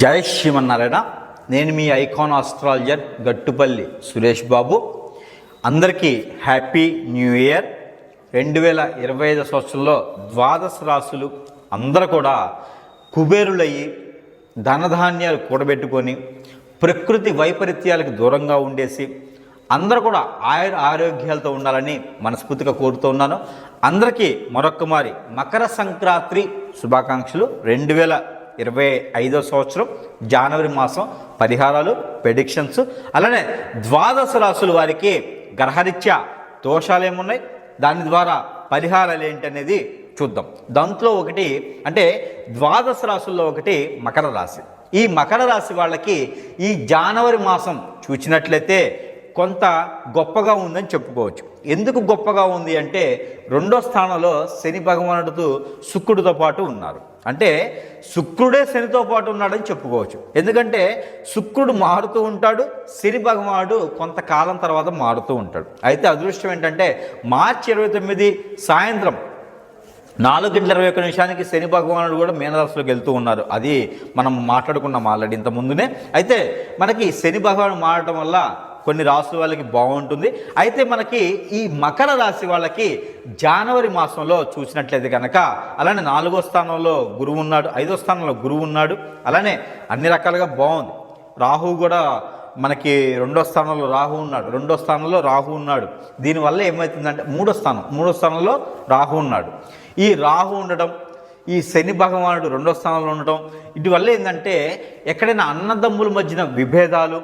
జై శ్రీమన్నారాయణ. నేను మీ icon astrologer Gattupalli Suresh Babu. అందరికీ హ్యాపీ న్యూ ఇయర్. 2025 సంవత్సరంలో ద్వాదశ రాశులు అందరూ కూడా కుబేరులయ్యి ధనధాన్యాలు కూడబెట్టుకొని ప్రకృతి వైపరీత్యాలకు దూరంగా ఉండేసి అందరూ కూడా ఆరోగ్యాలతో ఉండాలని మనస్ఫూర్తిగా కోరుతూ ఉన్నాను. అందరికీ మరొక్క మారి మకర సంక్రాంతి శుభాకాంక్షలు. 2025 సంవత్సరం జనవరి మాసం పరిహారాలు, ప్రెడిక్షన్స్, అలానే ద్వాదశ రాశుల వారికి గ్రహరీత్యా దోషాలు ఏమున్నాయి, దాని ద్వారా పరిహారాలు ఏంటనేది చూద్దాం. దాంట్లో ఒకటి అంటే ద్వాదశ రాశుల్లో ఒకటి మకర రాశి. ఈ మకర రాశి వాళ్ళకి ఈ జనవరి మాసం చూసినట్లయితే కొంత గొప్పగా ఉందని చెప్పుకోవచ్చు. ఎందుకు గొప్పగా ఉంది అంటే రెండో స్థానంలో శని భగవానుడితో శుక్రుడితో పాటు ఉన్నారు. అంటే శుక్రుడే శనితో పాటు ఉన్నాడని చెప్పుకోవచ్చు. ఎందుకంటే శుక్రుడు మారుతూ ఉంటాడు, శని భగవానుడు కొంతకాలం తర్వాత మారుతూ ఉంటాడు. అయితే అదృష్టం ఏంటంటే మార్చి 29 సాయంత్రం 4:21 శని భగవానుడు కూడా మీనరాశిలోకి వెళ్తూ ఉన్నారు. అది మనం మాట్లాడుకున్నాం ఆల్రెడీ ఇంత ముందునే. అయితే మనకి శని భగవానుడు మారడం వల్ల కొన్ని రాశుల వాళ్ళకి బాగుంటుంది. అయితే మనకి ఈ మకర రాశి వాళ్ళకి జనవరి మాసంలో చూసినట్లయితే కనుక అలానే 4వ స్థానంలో గురువు ఉన్నాడు, 5వ స్థానంలో గురువు ఉన్నాడు, అలానే అన్ని రకాలుగా బాగుంది. రాహువు కూడా మనకి 2వ స్థానంలో రాహు ఉన్నాడు, 2వ స్థానంలో రాహు ఉన్నాడు. దీనివల్ల ఏమవుతుందంటే 3వ స్థానంలో రాహు ఉన్నాడు. ఈ రాహు ఉండడం, ఈ శని భగవానుడు 2వ స్థానంలో ఉండటం, ఇటువల్ల ఏంటంటే ఎక్కడైనా అన్నదమ్ముల మధ్యన విభేదాలు,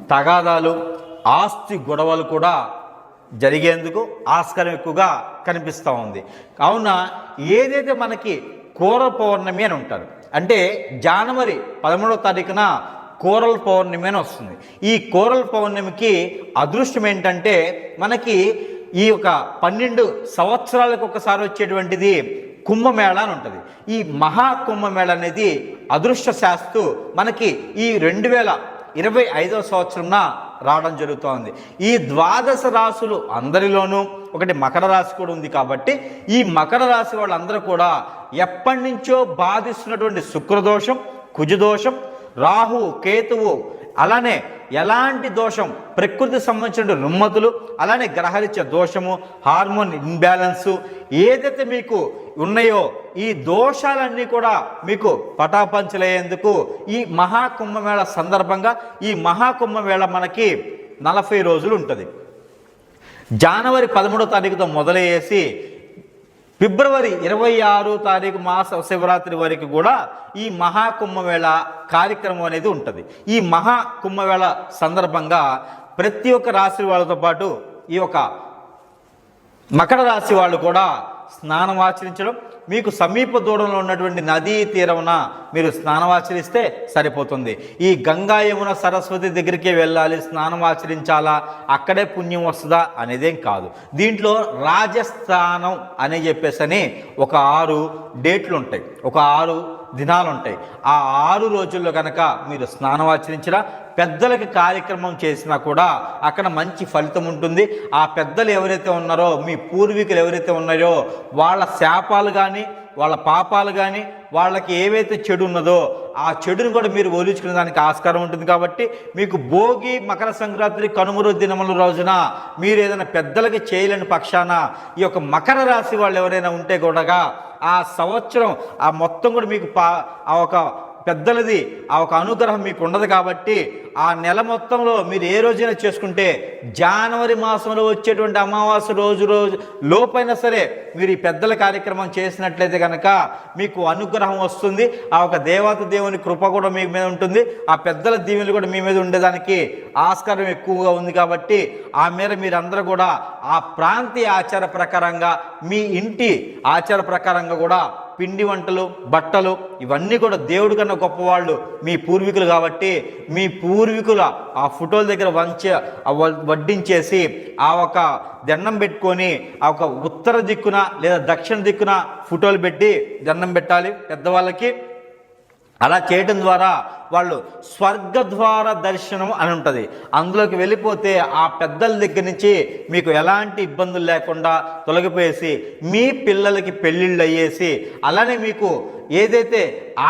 తగాదాలు, ఆస్తి గొడవలు కూడా జరిగేందుకు ఆస్కారం ఎక్కువగా కనిపిస్తూ ఉంది. కావున ఏదైతే మనకి కోరల పౌర్ణమి అని ఉంటారు, అంటే జనవరి 13వ తారీఖున కోరల పౌర్ణమి అని వస్తుంది. ఈ కోరల పౌర్ణమికి అదృష్టం ఏంటంటే మనకి ఈ యొక్క 12 సంవత్సరాలకు ఒకసారి వచ్చేటువంటిది కుంభమేళ అని ఉంటుంది. ఈ మహాకుంభమేళ అనేది అదృష్ట శాస్తు మనకి ఈ 2025 సంవత్సరంన రావడం జరుగుతోంది. ఈ ద్వాదశ రాశులు అందరిలోనూ ఒకటి మకర రాశి కూడా ఉంది. కాబట్టి ఈ మకర రాశి వాళ్ళందరూ కూడా ఎప్పటి నుంచో బాధిస్తున్నటువంటి శుక్రదోషం, కుజదోషం, రాహు, కేతువు, అలానే ఎలాంటి దోషం, ప్రకృతి సంబంధించిన రుమ్మతులు, అలానే గ్రహరీత్య దోషము, హార్మోన్ ఇన్బ్యాలెన్సు ఏదైతే మీకు ఉన్నాయో ఈ దోషాలన్నీ కూడా మీకు పటాపంచలయ్యేందుకు ఈ మహాకుంభమేళ సందర్భంగా ఈ మహాకుంభమేళ మనకి 40 రోజులు ఉంటుంది. జనవరి 13వ తారీఖుతో మొదలయ్యేసి ఫిబ్రవరి 26వ తారీఖు మాస శివరాత్రి వరకు కూడా ఈ మహాకుంభమేళ కార్యక్రమం అనేది ఉంటుంది. ఈ మహాకుంభమేళ సందర్భంగా ప్రతి ఒక్క రాశి వాళ్ళతో పాటు ఈ యొక్క మకర రాశి వాళ్ళు కూడా స్నానం ఆచరించడం, మీకు సమీప దూరంలో ఉన్నటువంటి నదీ తీరమున మీరు స్నానం ఆచరిస్తే సరిపోతుంది. ఈ గంగా, యమున, సరస్వతి దగ్గరికి వెళ్ళాలి, స్నానం ఆచరించాలా, అక్కడే పుణ్యం వస్తుందా అనేదేం కాదు. దీంట్లో రాజస్థానం అని చెప్పేసి ఒక 6 డేట్లు ఉంటాయి, ఒక 6 దినాలు ఉంటాయి. ఆ 6 రోజుల్లో కనుక మీరు స్నానం ఆచరించినా, పెద్దలకి కార్యక్రమం చేసినా కూడా అక్కడ మంచి ఫలితం ఉంటుంది. ఆ పెద్దలు ఎవరైతే ఉన్నారో, మీ పూర్వీకులు ఎవరైతే ఉన్నారో వాళ్ళ శాపాలు కానీ, వాళ్ళ పాపాలు కానీ, వాళ్ళకి ఏవైతే చెడు ఉన్నదో ఆ చెడును కూడా మీరు ఓడించుకునే దానికి ఆస్కారం ఉంటుంది. కాబట్టి మీకు భోగి, మకర సంక్రాంతి, కనుమరు దినముల రోజున మీరు ఏదైనా పెద్దలకి చేయలేని పక్షాన ఈ యొక్క మకర రాశి వాళ్ళు ఎవరైనా ఉంటే కూడా ఆ సంవత్సరం ఆ మొత్తం కూడా మీకు ఆ ఒక పెద్దలది ఆ ఒక అనుగ్రహం మీకు ఉండదు. కాబట్టి ఆ నెల మొత్తంలో మీరు ఏ రోజైనా చేసుకుంటే జనవరి మాసంలో వచ్చేటువంటి అమావాస్య రోజు లోపైనా సరే మీరు ఈ పెద్దల కార్యక్రమం చేసినట్లయితే కనుక మీకు అనుగ్రహం వస్తుంది. ఆ ఒక దేవత దేవుని కృప కూడా మీ మీద ఉంటుంది. ఆ పెద్దల దీవెనలు కూడా మీ మీద ఉండేదానికి ఆస్కారం ఎక్కువగా ఉంది. కాబట్టి ఆ మేర మీరందరూ కూడా ఆ ప్రాంతీయ ఆచార ప్రకారంగా, మీ ఇంటి ఆచార ప్రకారంగా కూడా పిండి వంటలు, బట్టలు ఇవన్నీ కూడా దేవుడి కన్నా గొప్పవాళ్ళు మీ పూర్వీకులు. కాబట్టి మీ పూర్వీకుల ఆ ఫోటోల దగ్గర వడ్డించేసి ఆ ఒక దండం పెట్టుకొని ఆ ఒక ఉత్తర దిక్కున లేదా దక్షిణ దిక్కున ఫోటోలు పెట్టి దండం పెట్టాలి పెద్దవాళ్ళకి. అలా చేయడం ద్వారా వాళ్ళు స్వర్గద్వార దర్శనం అని ఉంటుంది. అందులోకి వెళ్ళిపోతే ఆ పెద్దల దగ్గర నుంచి మీకు ఎలాంటి ఇబ్బందులు లేకుండా తొలగిపోయేసి మీ పిల్లలకి పెళ్ళిళ్ళు అయ్యేసి అలానే మీకు ఏదైతే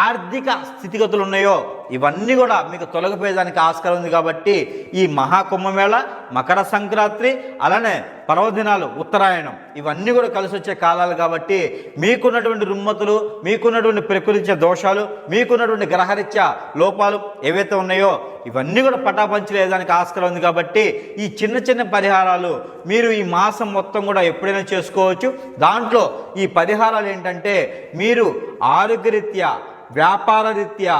ఆర్థిక స్థితిగతులు ఉన్నాయో ఇవన్నీ కూడా మీకు తొలగిపోయేదానికి ఆస్కారం ఉంది. కాబట్టి ఈ మహాకుంభమేళ, మకర సంక్రాంతి, అలానే పర్వదినాలు, ఉత్తరాయణం ఇవన్నీ కూడా కలిసి వచ్చే కాలాలు. కాబట్టి మీకున్నటువంటి రుమ్మతులు, మీకున్నటువంటి ప్రకృతిత్య దోషాలు, మీకున్నటువంటి గ్రహరీత్యా లోపాలు ఏవైతే ఉన్నాయో ఇవన్నీ కూడా పటాపంచలేదానికి ఆస్కారం ఉంది. కాబట్టి ఈ చిన్న చిన్న పరిహారాలు మీరు ఈ మాసం మొత్తం కూడా ఎప్పుడైనా చేసుకోవచ్చు. దాంట్లో ఈ పరిహారాలు ఏంటంటే, మీరు ఆరోగ్యరీత్యా, వ్యాపార రీత్యా,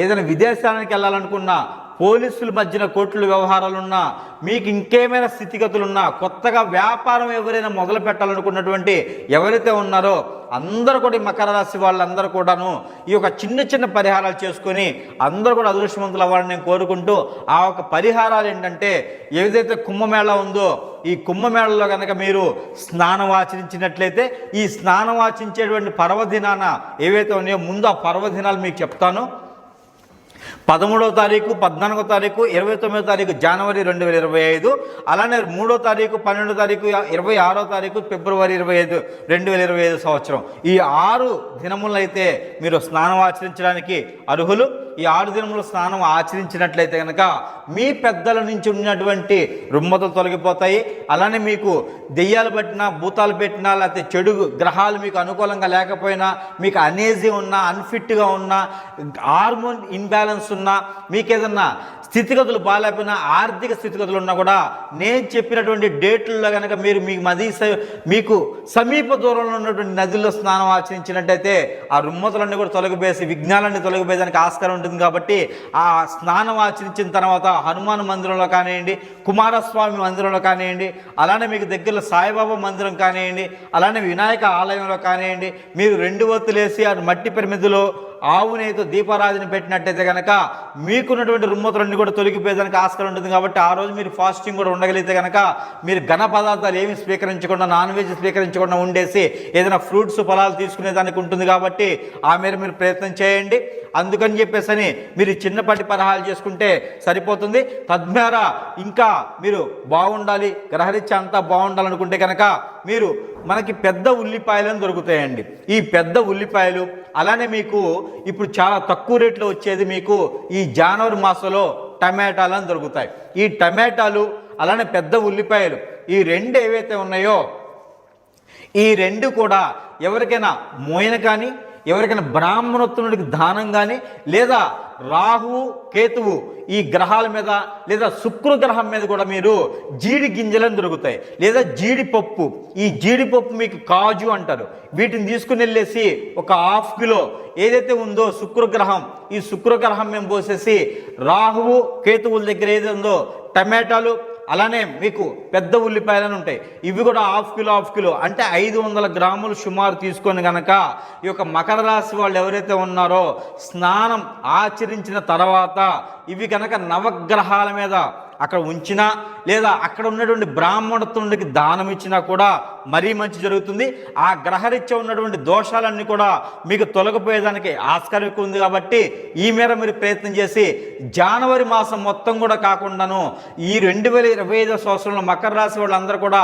ఏదైనా విదేశానికి వెళ్ళాలనుకున్నా, పోలీసుల మధ్యన కోర్టుల వ్యవహారాలున్నా, మీకు ఇంకేమైనా స్థితిగతులున్నా, కొత్తగా వ్యాపారం ఎవరైనా మొదలు పెట్టాలనుకున్నటువంటి ఎవరైతే ఉన్నారో అందరూ కూడా ఈ మకర రాశి వాళ్ళందరూ కూడాను ఈ యొక్క చిన్న చిన్న పరిహారాలు చేసుకొని అందరూ కూడా అదృష్టవంతులు అవ్వాలని నేను కోరుకుంటూ, ఆ ఒక పరిహారాలు ఏంటంటే, ఏదైతే కుంభమేళ ఉందో ఈ కుంభమేళలో కనుక మీరు స్నానం ఆచరించినట్లయితే, ఈ స్నానం ఆచరించేటువంటి పర్వదినాన ఏవైతే ఉన్నాయో ముందు ఆ పర్వదినాలు మీకు చెప్తాను. 13వ తారీఖు, 14వ తారీఖు, 29వ తారీఖు జనవరి 2025, అలానే 3వ తారీఖు, 12వ తారీఖు, 26వ తారీఖు ఫిబ్రవరి 25, 2025 సంవత్సరం. ఈ 6 దినములు అయితే మీరు స్నానం ఆచరించడానికి అర్హులు. ఈ 6 దినములు స్నానం ఆచరించినట్లయితే కనుక మీ పెద్దల నుంచి ఉన్నటువంటి రుమ్మతులు తొలగిపోతాయి. అలానే మీకు దెయ్యాలు పట్టినా, భూతాలు పెట్టినా, లేకపోతే చెడు గ్రహాలు మీకు అనుకూలంగా లేకపోయినా, మీకు అనేజీ ఉన్నా, అన్ఫిట్గా ఉన్నా, హార్మోన్ ఇన్బ్యాలెన్స్ ఉన్నా, మీకేదన్నా స్థితిగతులు బాగాలేకపోయినా, ఆర్థిక స్థితిగతులు ఉన్నా కూడా నేను చెప్పినటువంటి డేట్లలో కనుక మీరు మీకు సమీప దూరంలో ఉన్నటువంటి నదుల్లో స్నానం ఆచరించినట్టయితే ఆ రుమ్మతులన్నీ కూడా తొలగిపోయేసి విఘ్నాలన్నీ తొలగిపోయేదానికి ఆస్కారం ఉంటుంది. కాబట్టి ఆ స్నానం ఆచరించిన తర్వాత హనుమాన్ మందిరంలో కానివ్వండి, కుమారస్వామి మందిరంలో కానివ్వండి, అలానే మీకు దగ్గరలో సాయిబాబా మందిరం కానివ్వండి, అలానే వినాయక ఆలయంలో కానివ్వండి, మీరు 2 ఒత్తులేసి ఆ మట్టి పిరమిదిలో ఆవు నెయ్యితో దీపారాధన పెట్టినట్టయితే కనుక మీకున్నటువంటి రుమ్మతులన్నీ కూడా తొలగిపోయేదానికి ఆస్కారం ఉంటుంది. కాబట్టి ఆ రోజు మీరు ఫాస్టింగ్ కూడా ఉండగలిగితే కనుక మీరు ఘన పదార్థాలు ఏమి స్వీకరించకుండా, నాన్ వెజ్ స్వీకరించకుండా ఉండేసి ఏదైనా ఫ్రూట్స్, ఫలాలు తీసుకునేదానికి ఉంటుంది. కాబట్టి ఆ మేర మీరు ప్రయత్నం చేయండి. అందుకని చెప్పేసి మీరు చిన్నపాటి పరిహారాలు చేసుకుంటే సరిపోతుంది. తద్వారా ఇంకా మీరు బాగుండాలి, గ్రహరీత్యా అంతా బాగుండాలనుకుంటే కనుక మీరు మనకి పెద్ద ఉల్లిపాయలను దొరుకుతాయండి. ఈ పెద్ద ఉల్లిపాయలు అలానే మీకు ఇప్పుడు చాలా తక్కువ రేట్లో వచ్చేది మీకు ఈ జనవరి మాసంలో టమాటాలను దొరుకుతాయి. ఈ టమాటాలు అలానే పెద్ద ఉల్లిపాయలు ఈ 2 ఏవైతే ఉన్నాయో ఈ 2 కూడా ఎవరికైనా మోయన కానీ, ఎవరికైనా బ్రాహ్మణోత్తముడికి దానం కానీ, లేదా రాహు, కేతువు ఈ గ్రహాల మీద, లేదా శుక్రగ్రహం మీద కూడా మీరు జీడి గింజలను దొరుకుతాయి, లేదా జీడిపప్పు. ఈ జీడిపప్పు మీకు కాజు అంటారు. వీటిని తీసుకుని వెళ్ళేసి ఒక 1/2 కిలో ఏదైతే ఉందో శుక్రగ్రహం, ఈ శుక్రగ్రహం మేము పోసేసి రాహువు, కేతువుల దగ్గర ఏది ఉందో టమాటాలు, అలానే మీకు పెద్ద ఉల్లిపాయలను ఉంటాయి. ఇవి కూడా 1/2 కిలో అంటే 500 గ్రాములు సుమారు తీసుకొని కనుక ఈ యొక్క మకర రాశి వాళ్ళు ఎవరైతే ఉన్నారో స్నానం ఆచరించిన తర్వాత ఇవి కనుక నవగ్రహాల మీద అక్కడ ఉంచినా, లేదా అక్కడ ఉన్నటువంటి బ్రాహ్మణత్వుడికి దానం ఇచ్చినా కూడా మరీ మంచి జరుగుతుంది. ఆ గ్రహరీత్యా ఉన్నటువంటి దోషాలన్నీ కూడా మీకు తొలగిపోయేదానికి ఆస్కారం ఎక్కువ ఉంది. కాబట్టి ఈ మేర మీరు ప్రయత్నం చేసి జనవరి మాసం మొత్తం కూడా కాకుండాను ఈ 2025 సంవత్సరంలో మకర రాశి వాళ్ళందరూ కూడా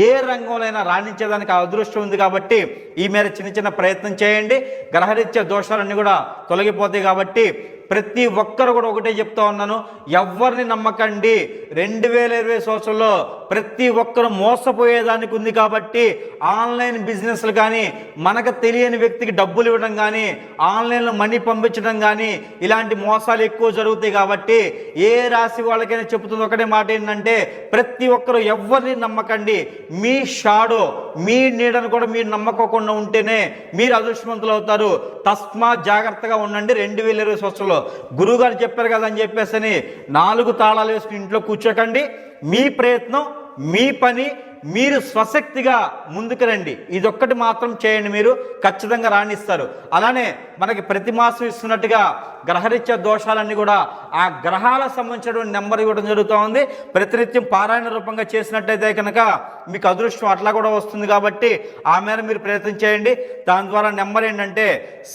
ఏ రంగంలోనైనా రాణించేదానికి అదృష్టం ఉంది. కాబట్టి ఈ మేర చిన్న చిన్న ప్రయత్నం చేయండి. గ్రహరీత్యా దోషాలన్నీ కూడా తొలగిపోతాయి. కాబట్టి ప్రతి ఒక్కరు కూడా ఒకటే చెప్తా ఉన్నాను, ఎవరిని నమ్మకండి. 2020 సంవత్సరంలో ప్రతి ఒక్కరు మోసపోయేదానికి ఉంది. కాబట్టి ఆన్లైన్ బిజినెస్లు కానీ, మనకు తెలియని వ్యక్తికి డబ్బులు ఇవ్వడం కానీ, ఆన్లైన్లో మనీ పంపించడం కానీ ఇలాంటి మోసాలు ఎక్కువ జరుగుతాయి. కాబట్టి ఏ రాశి వాళ్ళకైనా చెబుతుంది ఒకటే మాట ఏంటంటే, ప్రతి ఒక్కరు ఎవరిని నమ్మకండి. మీ షాడో, మీ నీడను కూడా మీరు నమ్మకోకుండా ఉంటేనే మీరు అదృష్టవంతులు అవుతారు. తస్మా జాగ్రత్తగా ఉండండి. 2020 సంవత్సరంలో గురువుగారు చెప్పారు కదా అని చెప్పేసి 4 తాళాలు వేసుకుని ఇంట్లో కూర్చోకండి. మీ ప్రయత్నం, మీ పని మీరు స్వశక్తిగా ముందుకు రండి. ఇదొక్కటి మాత్రం చేయండి, మీరు ఖచ్చితంగా రాణిస్తారు. అలానే మనకి ప్రతి మాసం ఇస్తున్నట్టుగా గ్రహరీత్యా దోషాలన్నీ కూడా ఆ గ్రహాలకు సంబంధించినటువంటి నెంబర్ ఇవ్వడం జరుగుతూ ఉంది. ప్రతినిత్యం పారాయణ రూపంగా చేసినట్టయితే కనుక మీకు అదృష్టం అట్లా కూడా వస్తుంది. కాబట్టి ఆ మేర మీరు ప్రయత్నం చేయండి. దాని ద్వారా నెంబర్ ఏంటంటే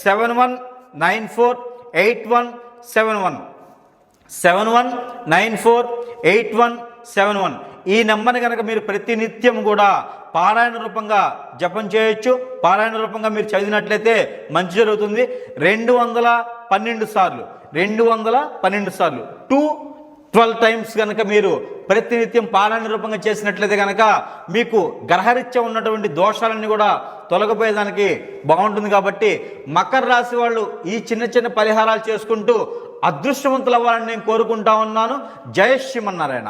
719481 71948171 ఈ నెంబర్ని కనుక మీరు ప్రతినిత్యం కూడా పారాయణ రూపంగా జపం చేయొచ్చు. పారాయణ రూపంగా మీరు చదివినట్లయితే మంచి జరుగుతుంది. 212 సార్లు 12 టైమ్స్ కనుక మీరు ప్రతినిత్యం పారాయణ రూపంగా చేసినట్లయితే కనుక మీకు గ్రహరీత్యా ఉన్నటువంటి దోషాలన్నీ కూడా తొలగిపోయేదానికి బాగుంటుంది. కాబట్టి మకర రాశి వాళ్ళు ఈ చిన్న చిన్న పరిహారాలు చేసుకుంటూ అదృష్టవంతులు అవ్వాలని నేను కోరుకుంటా ఉన్నాను. జై శ్రీమన్నారాయణ.